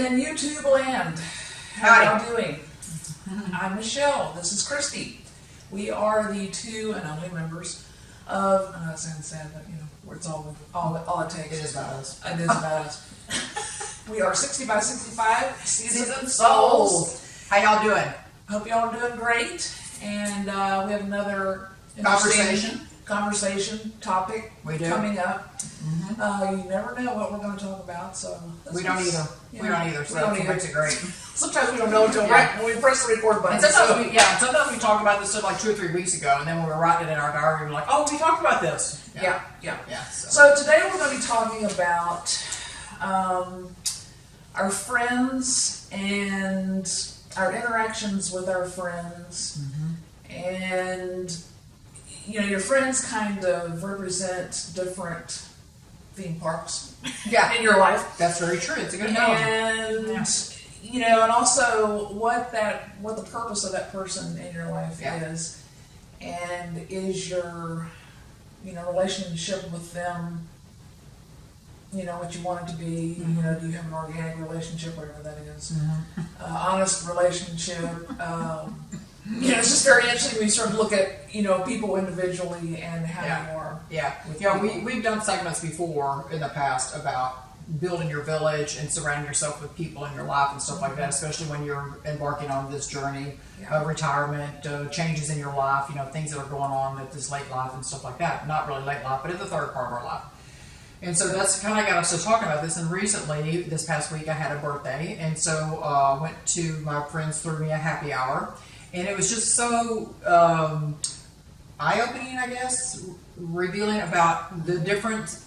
in YouTube land. How are y'all doing? I'm Michelle. This is Christie. We are the two and only members of, I know that sounds sad, but where it's all it takes. It is about us. It is about us. We are 60 by 65 seasoned souls. How y'all doing? Hope y'all are doing great. And we have another conversation topic coming up. You never know what we're going to talk about, so we don't either. We don't either. So that makes it great. Sometimes we don't know until right when we press the record button. And sometimes we talk about this stuff like 2 or 3 weeks ago, and then when we're writing it in our diary, we're like, "Oh, we talked about this." Yeah. So today we're going to be talking about our friends and our interactions with our friends, and your friends kind of represent different theme parks in your life. That's very true. It's a good analogy. And and also what the purpose of that person in your life is, and is your relationship with them what you want it to be. Do you have an organic relationship, whatever that is, honest relationship. It's just very interesting when you sort of look at people individually and how you are. We've done segments before in the past about building your village and surrounding yourself with people in your life and stuff like that, especially when you're embarking on this journey, retirement, changes in your life, things that are going on at this late life and stuff like that. Not really late life, but in the third part of our life. And so that's kind of got us to talking about this. And recently, this past week, I had a birthday, and so I went to my friends threw me a happy hour. And it was just so eye-opening, I guess, revealing about the different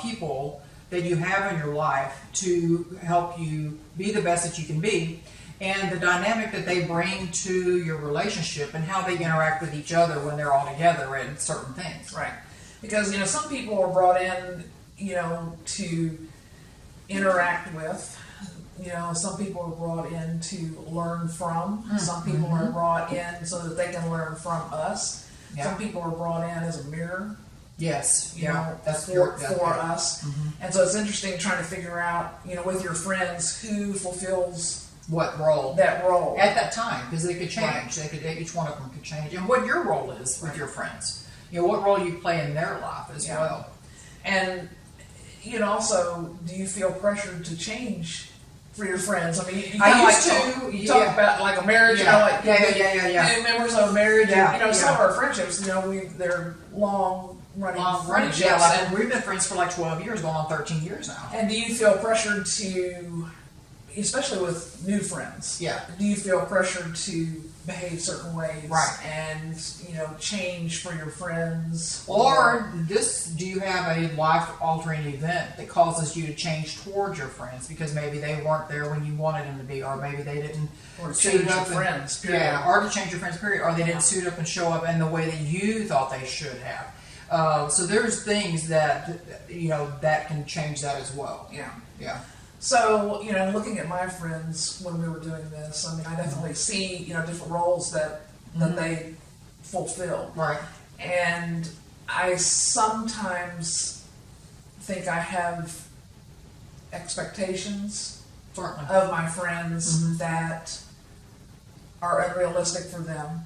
people that you have in your life to help you be the best that you can be, and the dynamic that they bring to your relationship and how they interact with each other when they're all together in certain things. Right. Because, some people are brought in, to interact with. Some people are brought in to learn from. Some people are brought in so that they can learn from us. Some people are brought in as a mirror. Yes. That's for us. And so it's interesting trying to figure out, with your friends, who fulfills what role at that time, because they could change. Right. Each one of them could change, and what your role is with your friends. What role you play in their life as well. And also, do you feel pressured to change for your friends? I mean, you talk about like a marriage, new members of a marriage. Some of our friendships, they're long running. Yeah, we've been friends for like 12 years, going on 13 years now. And do you feel pressured to, especially with new friends? Yeah. Do you feel pressured to behave certain ways? Right. And change for your friends? Or do you have a life-altering event that causes you to change towards your friends because maybe they weren't there when you wanted them to be, or maybe they didn't suit up friends. Period. Yeah, or to change your friends, period, or they didn't suit up and show up in the way that you thought they should have. So there's things that that can change that as well. Yeah. So, looking at my friends when we were doing this, I mean, I definitely see, different roles that they fulfill. Right. And I sometimes think I have expectations of my friends that are unrealistic for them.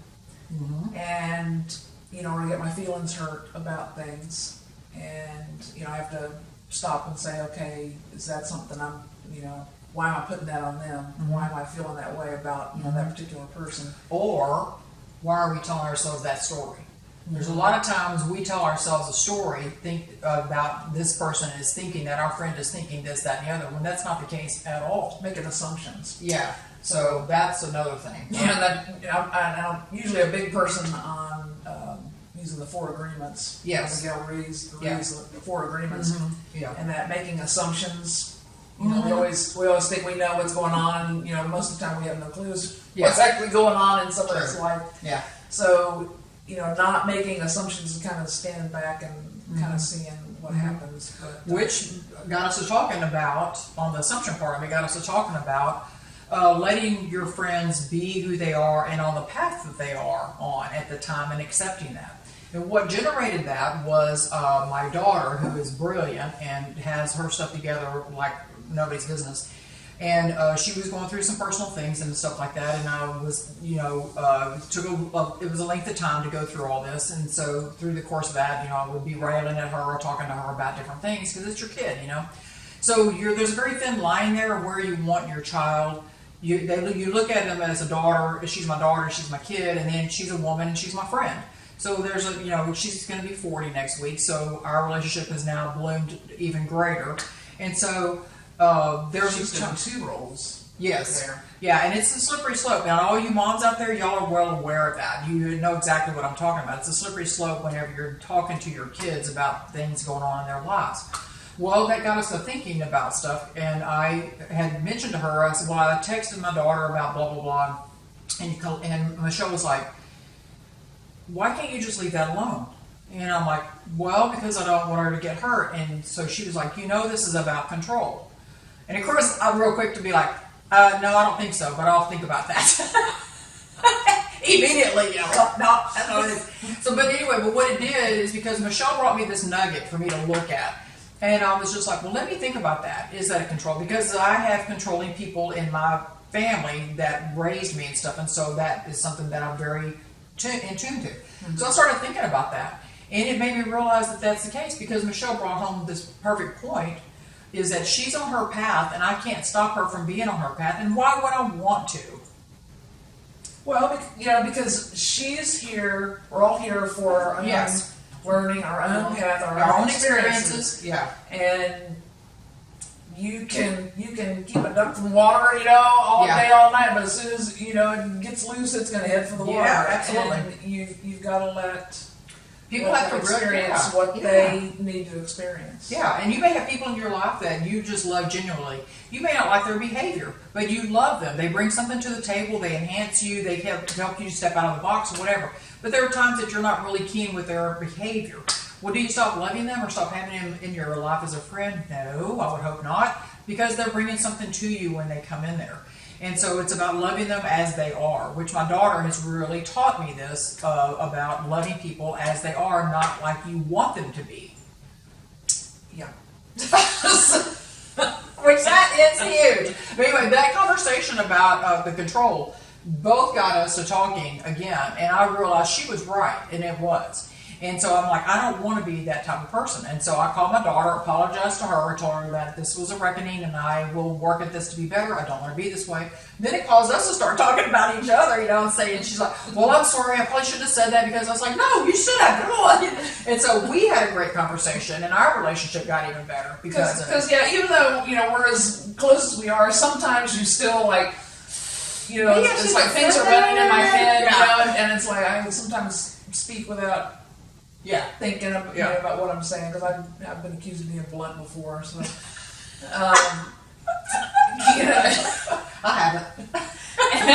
And, I get my feelings hurt about things. And, I have to stop and say, okay, is that something why am I putting that on them? Why am I feeling that way about that particular person? Or why are we telling ourselves that story? There's a lot of times we tell ourselves a story, think about this person is thinking that, our friend is thinking this, that, and the other, when that's not the case at all. Making assumptions. Yeah. So that's another thing. I'm usually a big person on using the 4 agreements. Yes. Miguel Ruiz, the 4 agreements. And that making assumptions. We always think we know what's going on. Most of the time we have no clues what's actually going on in somebody's life. Yeah. So, not making assumptions and kind of standing back and kind of seeing what happens. But, which got us to talking about, on the assumption part of it, got us to talking about letting your friends be who they are and on the path that they are on at the time and accepting that. And what generated that was my daughter, who is brilliant and has her stuff together like nobody's business. And she was going through some personal things and stuff like that, and I was, it was a length of time to go through all this, and so through the course of that, I would be railing at her or talking to her about different things, because it's your kid, So there's a very thin line there of where you want your child. You look at them as a daughter, she's my daughter, she's my kid, and then she's a woman and she's my friend. So there's she's going to be 40 next week, so our relationship has now bloomed even greater, and so. She's doing two roles. Yes. There. Yeah, and it's a slippery slope. Now, all you moms out there, y'all are well aware of that. You know exactly what I'm talking about. It's a slippery slope whenever you're talking to your kids about things going on in their lives. Well, that got us to thinking about stuff, and I had mentioned to her, I said, well, I texted my daughter about blah, blah, blah, and Michelle was like, why can't you just leave that alone? And I'm like, well, because I don't want her to get hurt. And so she was like, this is about control. And of course, I'm real quick to be like, no, I don't think so, but I'll think about that. Immediately, no. So, but anyway, but what it did is because Michelle brought me this nugget for me to look at. And I was just like, well, let me think about that. Is that a control? Because I have controlling people in my family that raised me and stuff. And so that is something that I'm very in tune to. Mm-hmm. So I started thinking about that. And it made me realize that that's the case, because Michelle brought home this perfect point, is that she's on her path and I can't stop her from being on her path. And why would I want to? Well, because she's here, we're all here for our own learning, our own path, our own experiences. Yeah. And you can keep a duck from water, all day, all night, but as soon as, it gets loose, it's going to head for the water. Yeah, absolutely. And you've got to let people have to experience what they need to experience. Yeah, and you may have people in your life that you just love genuinely. You may not like their behavior, but you love them. They bring something to the table, they enhance you, they help you step out of the box or whatever. But there are times that you're not really keen with their behavior. Well, do you stop loving them or stop having them in your life as a friend? No, I would hope not, because they're bringing something to you when they come in there. And so it's about loving them as they are, which my daughter has really taught me this, about loving people as they are, not like you want them to be. Yeah. Which that is huge. But anyway, that conversation about the control both got us to talking again, and I realized she was right, and it was. And so I'm like, I don't want to be that type of person. And so I called my daughter, apologized to her, told her that this was a reckoning and I will work at this to be better. I don't want to be this way. Then it caused us to start talking about each other, and saying, she's like, well, I'm sorry, I probably shouldn't have said that, because I was like, no, you should have. And so we had a great conversation, and our relationship got even better. Because even though, we're as close as we are, sometimes you still it's like things are running in my head, and it's like I sometimes speak without thinking about what I'm saying, because I've been accused of being blunt before, so I haven't. And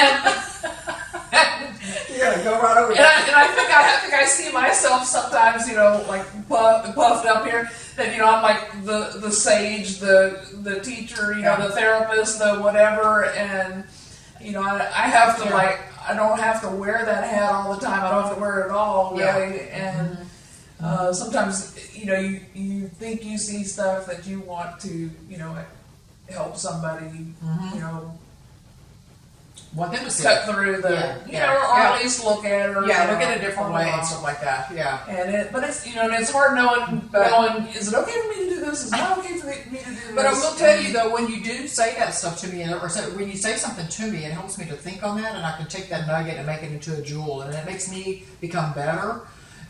you're gonna go right over that. And I think I see myself sometimes, like puffed up here, that I'm like the sage, the teacher, the therapist, the whatever, and I have to I don't have to wear that hat all the time. I don't have to wear it all, really, and. Sometimes, you think you see stuff that you want to, help somebody, want them to see cut through the, or at least look at it. Or, look at it a different way and stuff like that. Yeah. But it's, and it's hard knowing, is it okay for me to do this? Is it not okay for me to do this? But I will tell you though, when you do say that stuff to me, when you say something to me, it helps me to think on that, and I can take that nugget and make it into a jewel, and it makes me become better.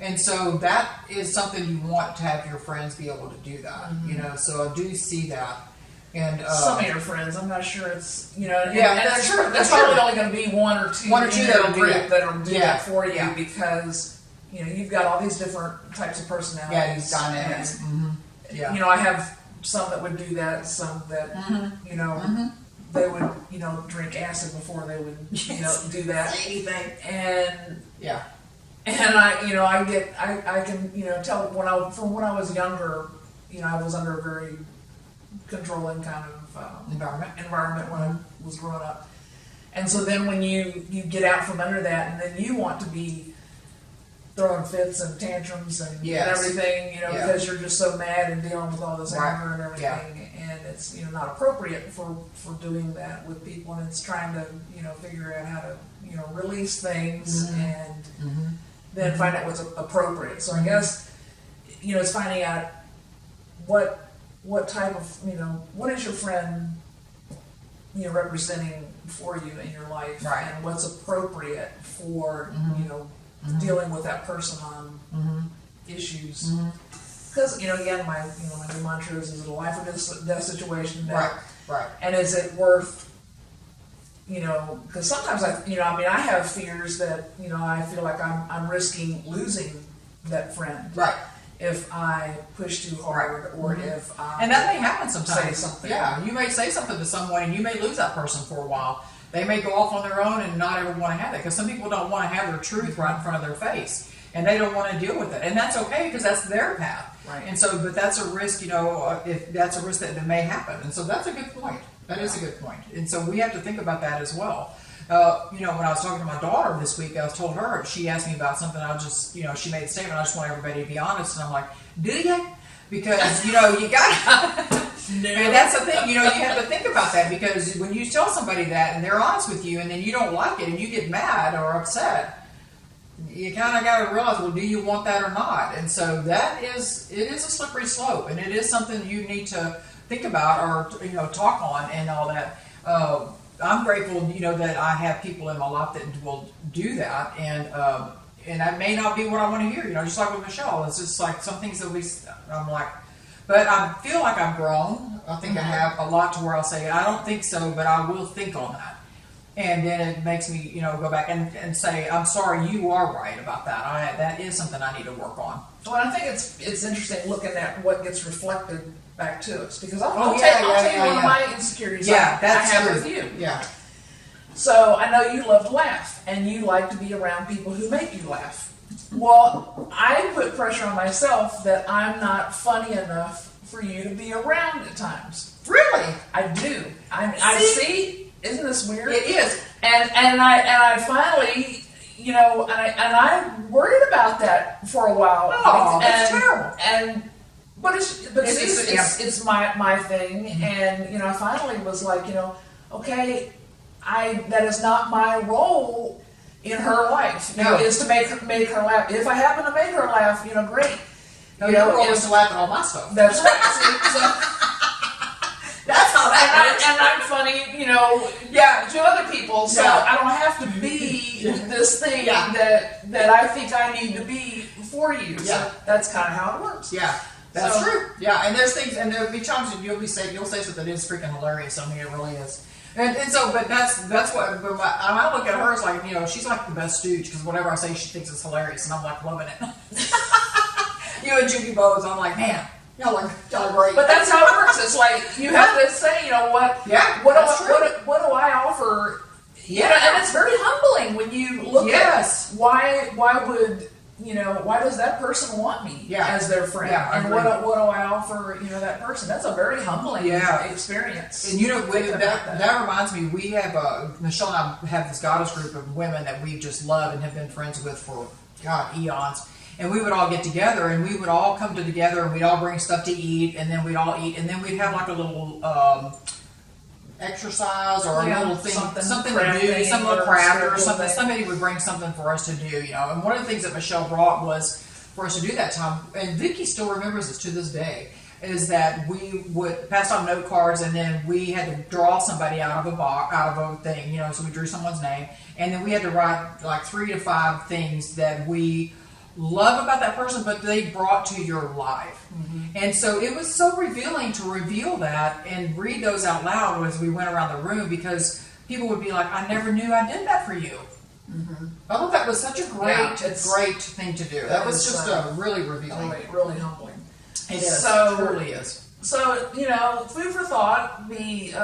And so that is something you want to have your friends be able to do that, so I do see that. And some of your friends, I'm not sure it's, that's true. That's probably only going to be one or two that'll do that for you, because, you've got all these different types of personalities. Yeah, these dynamics. Mm-hmm. I have some that would do that, some that, they would, drink acid before they would, do that. Anything. And I can, tell from when I was younger, I was under a very controlling kind of environment when I was growing up. And so then when you get out from under that, and then you want to be throwing fits and tantrums and everything, because you're just so mad and dealing with all this anger and everything. and it's, you know, not appropriate for doing that with people, and it's trying to, you know, figure out how to, you know, release things and then find out what's appropriate. So I guess, you know, it's finding out what type of, you know, what is your friend, you know, representing for you in your life, Right. and what's appropriate for, you know, dealing with that person on issues. Because, you know, again, my new mantra is a life or death situation. Right. And is it worth, you know, because sometimes I have fears that, you know, I feel like I'm risking losing that friend. Right. If I push too hard, or if I And that may happen sometimes. say something. Yeah, you may say something to someone and you may lose that person for a while. They may go off on their own and not ever want to have it, because some people don't want to have their truth right in front of their face, and they don't want to deal with it, and that's okay because that's their path. Right. And so, but that's a risk, you know, if that's a risk that may happen, and so that's a good point. That is a good point, and so we have to think about that as well. You know, when I was talking to my daughter this week, I was told her, she asked me about something, I just, you know, she made a statement, I just want everybody to be honest, and I'm like, do you? Because, you know, you got No. and that's the thing, you know, you have to think about that, because when you tell somebody that and they're honest with you and then you don't like it and you get mad or upset, you kind of got to realize, well, do you want that or not? And so it is a slippery slope, and it is something you need to think about, or, you know, talk on and all that. I'm grateful, you know, that I have people in my life that will do that, and that may not be what I want to hear, you know, just like with Michelle. It's just like some things that I'm like, but I feel like I've grown. I think I have a lot to where I'll say, I don't think so, but I will think on that. And then it makes me, you know, go back and say, I'm sorry, you are right about that. That is something I need to work on. Well, I think it's interesting looking at what gets reflected back to us, because I'll Oh, tell yeah, you one yeah. of my insecurities Yeah, I that's have true. with you. Yeah. So I know you love to laugh, and you like to be around people who make you laugh. Well, I put pressure on myself that I'm not funny enough for you to be around at times. Really? I do. I see. Isn't this weird? It is. And I finally, you know, and I worried about that for a while. Oh, that's terrible. But it's my thing, and you know, I finally was like, you know, okay, that is not my role in her life. You know, is to make her laugh. If I happen to make her laugh, you know, great. No, you know, always to laugh at all my stuff. That's right. See, so. That's how that and I'm funny, you know, to other people, so I don't have to be this thing that I think I need to be for you. So that's kind of how it works. Yeah, that's true. Yeah, and there's things, and there'll be times that you'll say something that is freaking hilarious. I mean, it really is. And so, but that's what. But I look at her as like, you know, she's like the best stooge, because whatever I say, she thinks it's hilarious, and I'm like loving it. You and Judy Bowes, I'm like, man. Y'all are great. But that's how it works. It's like you have to say, you know, what do I offer? Yeah. You know, and it's very humbling when you look at why would, you know, why does that person want me as their friend? Yeah, and what do I offer, you know, that person? That's a very humbling experience. And you know, that reminds me, we have Michelle and I have this goddess group of women that we just love and have been friends with for eons. And we would all get together, and we would all come together, and we'd all bring stuff to eat, and then we'd all eat, and then we'd have like a little exercise or a little thing, something to do, some little craft or something. Somebody would bring something for us to do, you know. And one of the things that Michelle brought was for us to do that time, and Vicky still remembers this to this day, is that we would pass on note cards, and then we had to draw somebody out of a thing, you know. So we drew someone's name, and then we had to write like 3 to 5 things that we love about that person, but they brought to your life. And so it was so revealing to reveal that and read those out loud as we went around the room, because people would be like, I never knew I did that for you. I thought that was such a great thing to do. That was just really revealing. Really humbling. It is. It truly is. So, you know, food for thought, be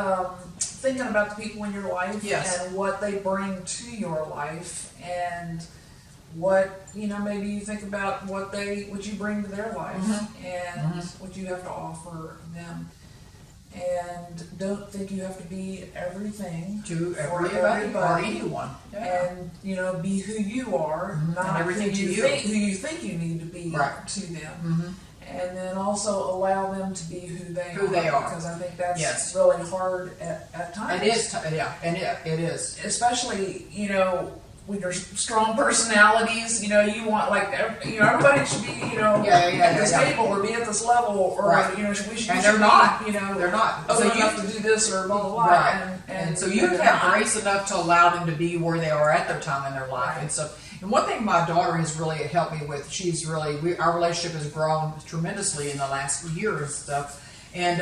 thinking about the people in your life and what they bring to your life, and what, you know, maybe you think about what you bring to their life and what you have to offer them. And don't think you have to be everything to everybody or anyone. And, you know, be who you are, not everything who you think you need to be to them. And then also allow them to be who they are. Because I think that's really hard at times. It is, and it is. Especially, with your strong personalities, you want, everybody should be, at this table or be at this level, or, we should and they're not, they're not. So you have to do this or blah, blah, blah. Right. And so you have grace enough to allow them to be where they are at their time in their life. Right. And one thing my daughter has really helped me with, our relationship has grown tremendously in the last year and stuff. And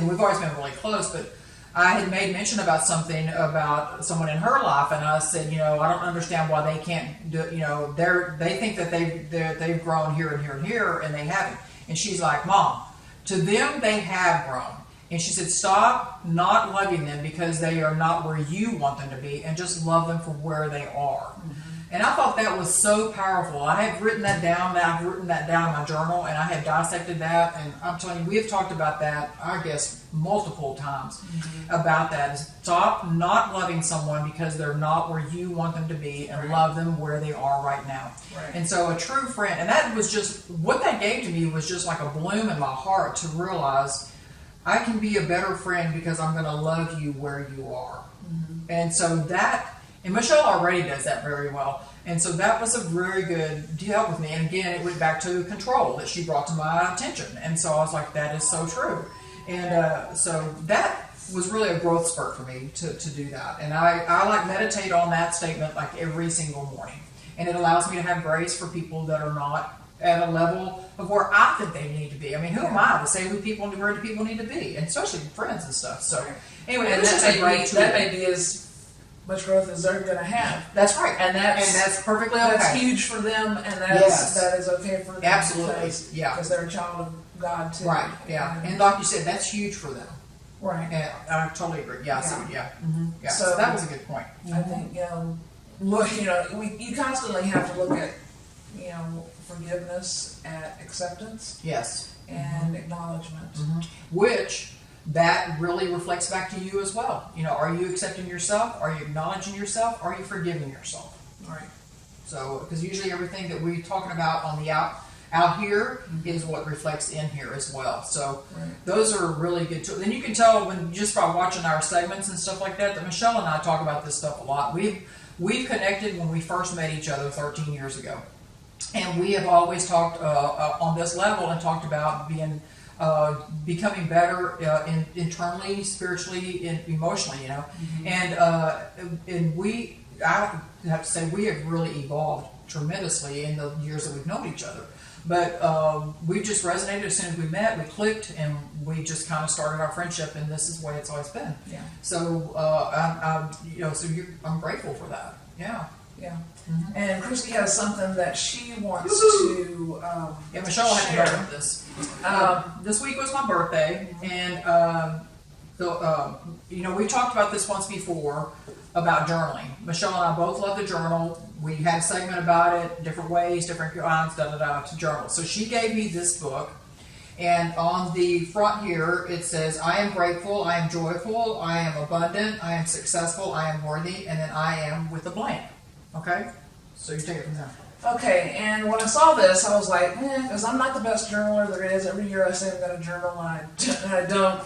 we've always been really close, but I had made mention about something about someone in her life, and I said, I don't understand why they can't do, they think that they've grown here and here and here, and they haven't. And she's like, Mom, to them they have grown. And she said, stop not loving them because they are not where you want them to be, and just love them for where they are. Mm-hmm. And I thought that was so powerful. I have written that down. I've written that down in my journal, and I have dissected that. And I'm telling you, we have talked about that, I guess, multiple times about that. Stop not loving someone because they're not where you want them to be, and love them where they are right now. Right. And so a true friend, and that was just, what that gave to me was just like a bloom in my heart to realize I can be a better friend because I'm going to love you where you are. Mm-hmm. And so and Michelle already does that very well. And so that was a very good deal with me. And again, it went back to control that she brought to my attention. And so I was like, that is so true. And so that was really a growth spurt for me to do that. And I meditate on that statement every single morning. And it allows me to have grace for people that are not at a level of where I think they need to be. I mean, who am I to say where do people need to be? And especially friends and stuff. So anyway, and that may be as much growth as they're going to have. That's right, and that's perfectly okay. That's huge for them, and that is okay for them. Absolutely, because they're a child of God too. Right, yeah, and like you said, that's huge for them. Right, and I totally agree. Yeah. Mm-hmm. Yeah. So that was a good point. I think you constantly have to look at forgiveness, at acceptance, yes, and acknowledgement, which. That really reflects back to you as well. Are you accepting yourself? Are you acknowledging yourself? Are you forgiving yourself? Right. So, because usually everything that we're talking about on the out here is what reflects in here as well. So, those are really good tools. Then you can tell just by watching our segments and stuff like that Michelle and I talk about this stuff a lot. We've connected when we first met each other 13 years ago, and we have always talked on this level and talked about becoming better internally, spiritually, and emotionally, and I have to say we have really evolved tremendously in the years that we've known each other. But we just resonated as soon as we met, we clicked, and we just kind of started our friendship, and this is the way it's always been. Yeah. So I'm grateful for that. Yeah. Yeah. Mm-hmm. And Christie has something that she wants to Michelle hadn't heard of this. This week was my birthday, and we talked about this once before about journaling. Michelle and I both love to journal. We had a segment about it, different ways, different kinds, to journal. So she gave me this book, and on the front here it says, I am grateful, I am joyful, I am abundant, I am successful, I am worthy, and then I am with a blank. Okay? So you take it from there. Okay, and when I saw this, I was like, because I'm not the best journaler there is. Every year I say I'm going to journal, and I don't.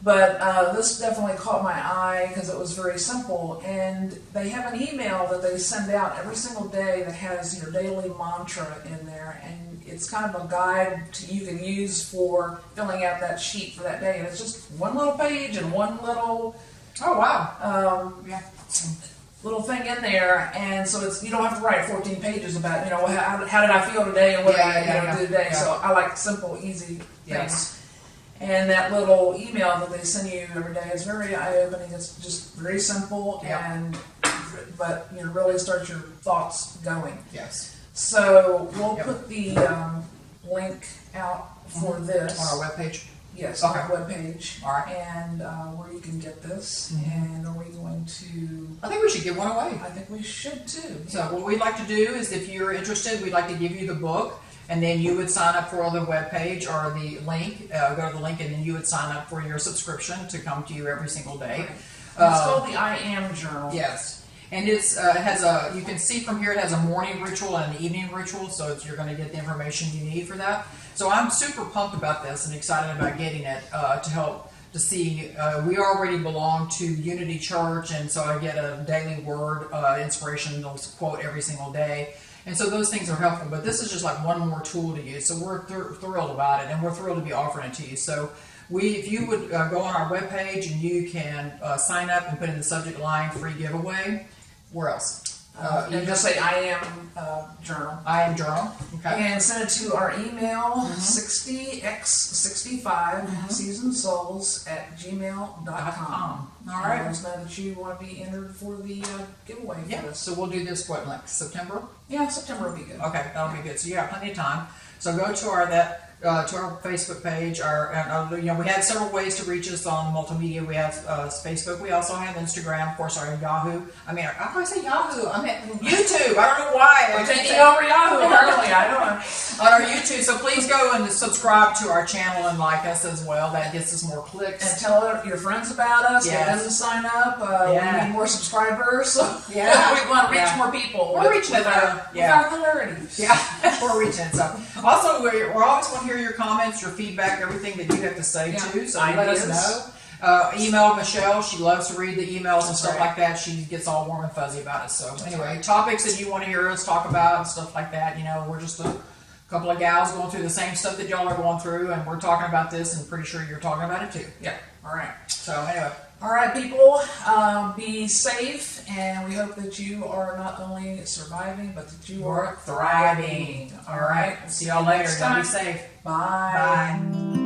But this definitely caught my eye because it was very simple. And they have an email that they send out every single day that has your daily mantra in there. And it's kind of a guide you can use for filling out that sheet for that day. And it's just one little page and one little... Oh, wow. Little thing in there, and so you don't have to write 14 pages about how did I feel today and what did I do today. So I like simple, easy things. And that little email that they send you every day is very eye-opening. It's just very simple, but really starts your thoughts going. Yes. So we'll put the link out for this on our webpage. Yes, okay. On our webpage. All right. And where you can get this. And are we going to... I think we should give one away. I think we should too. So what we'd like to do is, if you're interested, we'd like to give you the book, and then you would sign up for the webpage or the link, go to the link, and then you would sign up for your subscription to come to you every single day. Right. It's called the I Am Journal. Yes. And it has you can see from here, it has a morning ritual and an evening ritual, so you're going to get the information you need for that. So I'm super pumped about this and excited about getting it to help to see. We already belong to Unity Church, and so I get a daily word inspirational quote every single day. And so those things are helpful, but this is just like one more tool to use. So we're thrilled about it, and we're thrilled to be offering it to you. So if you would go on our webpage and you can sign up and put in the subject line free giveaway. Where else? You just say I am journal. I am journal. Okay. And send it to our email 60x65 seasonsouls@gmail.com. All right. Let us know that you want to be entered for the giveaway. For Yeah. this. So we'll do this like September. Yeah, September will be good. Okay, that'll be good. So you got plenty of time. So go to our Facebook page. We have several ways to reach us on multimedia. We have Facebook. We also have Instagram. Of course, our Yahoo. I always say Yahoo. I mean YouTube. I don't know why. I'm taking over Yahoo early. I don't know. On our YouTube. So please go and subscribe to our channel and like us as well. That gets us more clicks. And tell your friends about us. Get them to sign up. We need more subscribers. So we want to reach more people. We're reaching it. With our hilarity. Yeah, we're reaching it. So also, we're always want to hear your comments, your feedback, everything that you have to say too. So let us know. Email Michelle. She loves to read the emails and stuff like that. She gets all warm and fuzzy about it. So anyway, topics that you want to hear us talk about and stuff like that. We're just a couple of gals going through the same stuff that y'all are going through, and we're talking about this, and pretty sure you're talking about it too. Yeah. All right. So anyway. All right, people, be safe, and we hope that you are not only surviving, but that you are thriving. All right. See y'all later. Y'all be safe. Bye. Bye.